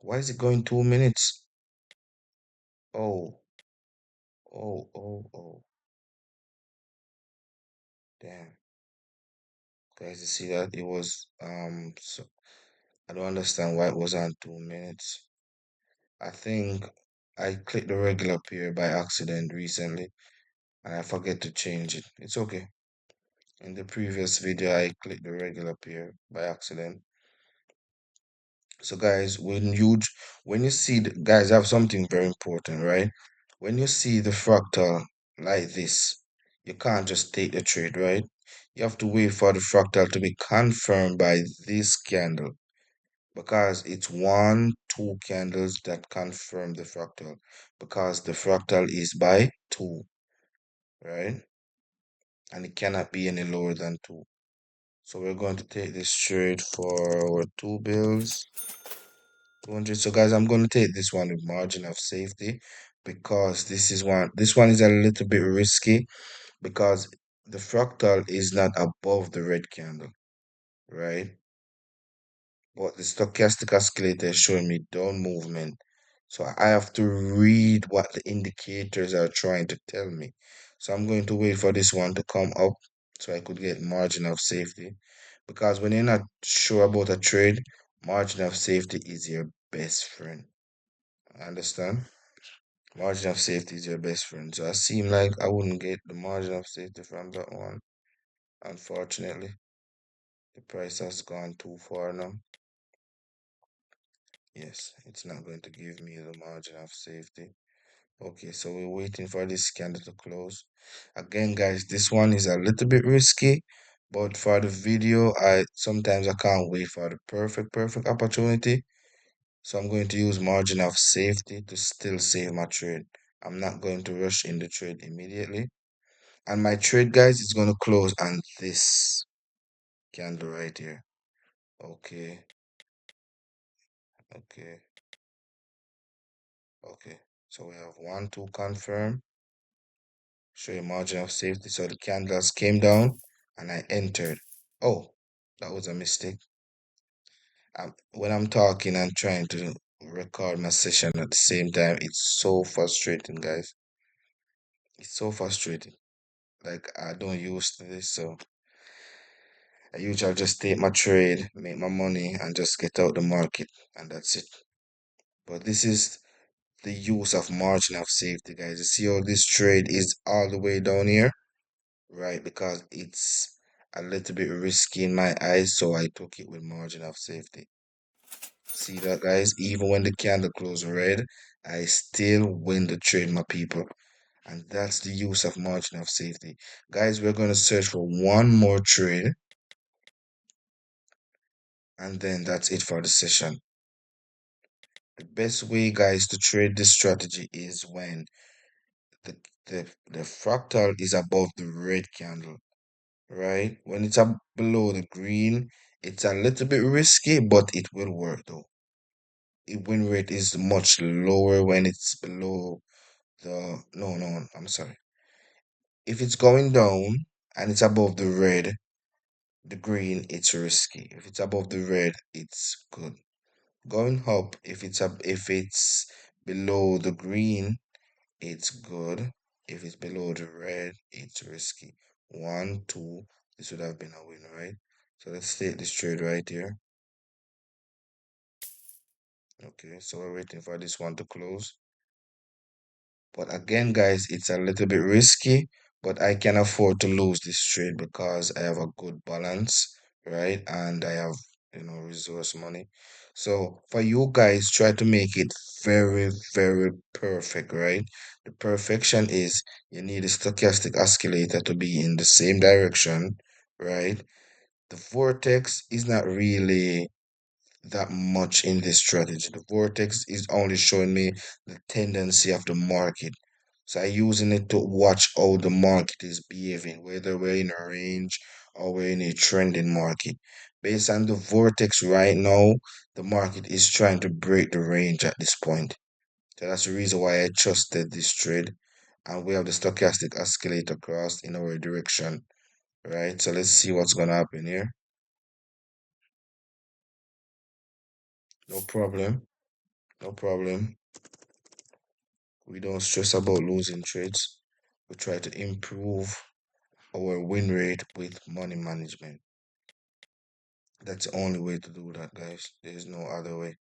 Why is it going 2 minutes? Oh, oh. Damn. Guys, you see that? It was, so I don't understand why it was on 2 minutes. I think I clicked the regular period by accident recently and I forget to change it. It's okay. In the previous video, I clicked the regular period by accident. So guys, when you see the, guys, I have something very important, right? When you see the fractal like this, you can't just take the trade, right? You have to wait for the fractal to be confirmed by this candle because it's one, two candles that confirm the fractal because the fractal is by two, right? And it cannot be any lower than two. So we're going to take this trade for our two bills. 200. So guys, I'm going to take this one with margin of safety because this one is a little bit risky because the fractal is not above the red candle, right? But the stochastic oscillator is showing me down movement. So I have to read what the indicators are trying to tell me. So I'm going to wait for this one to come up so I could get margin of safety. Because when you're not sure about a trade, margin of safety is your best friend. Understand? Margin of safety is your best friend. So I seem like I wouldn't get the margin of safety from that one. Unfortunately, the price has gone too far now. Yes, it's not going to give me the margin of safety. Okay, so we're waiting for this candle to close. Again, guys, this one is a little bit risky, but for the video, I sometimes I can't wait for the perfect opportunity. So I'm going to use margin of safety to still save my trade. I'm not going to rush in the trade immediately. And my trade, guys, is going to close on this candle right here. Okay, okay, okay. So we have one, two confirm. Show your margin of safety. So the candles came down and I entered. Oh, that was a mistake. When I'm talking and trying to record my session at the same time, it's so frustrating, guys. It's so frustrating. Like I don't use to this, so I usually just take my trade, make my money, and just get out the market, and that's it. But this is the use of margin of safety, guys. You see how this trade is all the way down here, right? Because it's a little bit risky in my eyes, so I took it with margin of safety. See that, guys? Even when the candle closed red, I still win the trade, my people. And that's the use of margin of safety. Guys, we're going to search for one more trade, and then that's it for the session. The best way, guys, to trade this strategy is when the, the fractal is above the red candle, right? When it's up below the green, it's a little bit risky, but it will work though. The win rate is much lower when it's below no, I'm sorry. If it's going down and it's above the green, it's risky. If it's above the red, it's good. Going up, if it's below the green, it's good. If it's below the red, it's risky. One, two, this would have been a win, right? So let's take this trade right here. Okay, so we're waiting for this one to close. But again, guys, it's a little bit risky, but I can afford to lose this trade because I have a good balance, right? And I have, resource money. So for you guys, try to make it very perfect, right? The perfection is you need a stochastic oscillator to be in the same direction, right? The vortex is not really that much in this strategy. The vortex is only showing me the tendency of the market. So I'm using it to watch how the market is behaving, whether we're in a range or we're in a trending market. Based on the vortex right now, the market is trying to break the range at this point. So that's the reason why I trusted this trade. And we have the stochastic oscillator crossed in our direction, right? So let's see what's gonna happen here. No problem. No problem. We don't stress about losing trades. We try to improve our win rate with money management. That's the only way to do that, guys. There's no other way.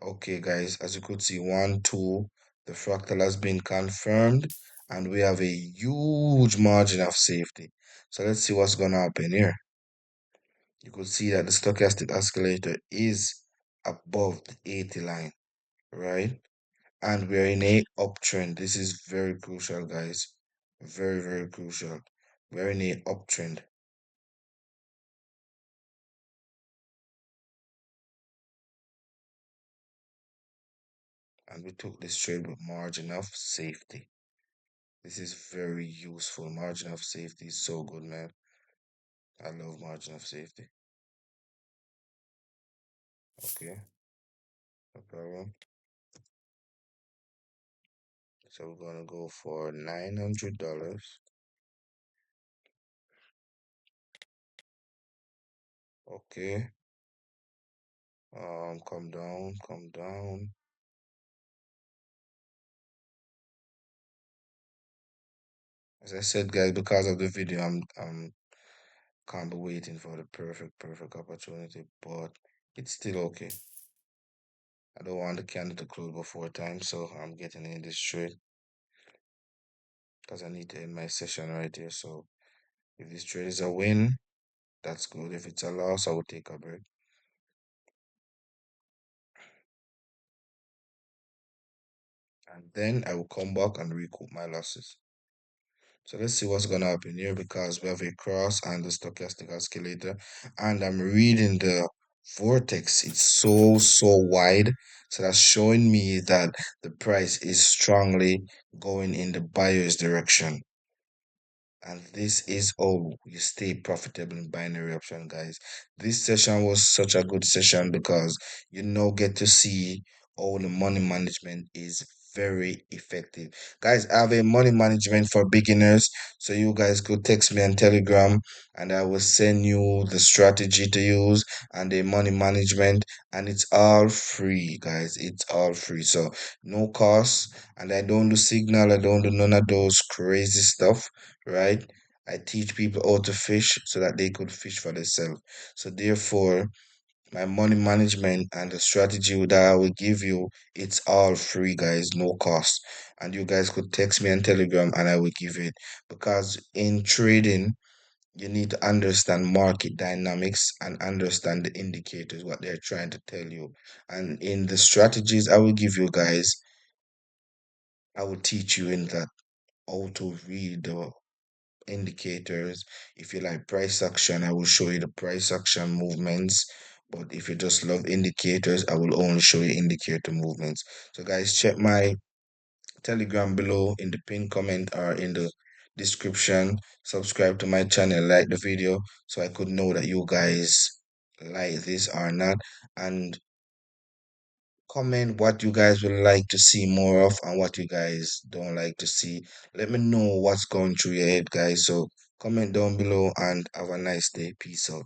Okay, guys, as you could see, 1, 2, the fractal has been confirmed, and we have a huge margin of safety. So let's see what's gonna happen here. You could see that the stochastic oscillator is above the 80 line, right? And we're in a uptrend. This is very crucial, guys. Very, very crucial. We're in a uptrend. And we took this trade with margin of safety. This is very useful. Margin of safety is so good, man. I love margin of safety. Okay, no problem. So we're gonna go for $900. Okay. Come down, come down. As I said, guys, because of the video, I'm can't be waiting for the perfect opportunity, but it's still okay. I don't want the candle to close before time, so I'm getting in this trade because I need to end my session right here. So if this trade is a win, that's good. If it's a loss, I will take a break. And then I will come back and recoup my losses. So let's see what's gonna happen here because we have a cross and the stochastic oscillator, and I'm reading the vortex. It's so wide. So that's showing me that the price is strongly going in the buyer's direction. And this is how you stay profitable in binary option, guys. This session was such a good session because you now get to see how the money management is very effective. Guys, I have a money management for beginners. So you guys could text me on Telegram and I will send you the strategy to use and the money management. And it's all free, guys. It's all free. So no cost. And I don't do signal. I don't do none of those crazy stuff, right? I teach people how to fish so that they could fish for themselves. So therefore, my money management and the strategy that I will give you, it's all free, guys, no cost. And you guys could text me on Telegram and I will give it. Because in trading, you need to understand market dynamics and understand the indicators, what they're trying to tell you. And in the strategies I will give you guys, I will teach you in that how to read the indicators. If you like price action, I will show you the price action movements. But if you just love indicators, I will only show you indicator movements. So guys, check my Telegram below in the pinned comment or in the description. Subscribe to my channel, like the video so I could know that you guys like this or not. And comment what you guys would like to see more of and what you guys don't like to see. Let me know what's going through your head, guys. So comment down below and have a nice day. Peace out.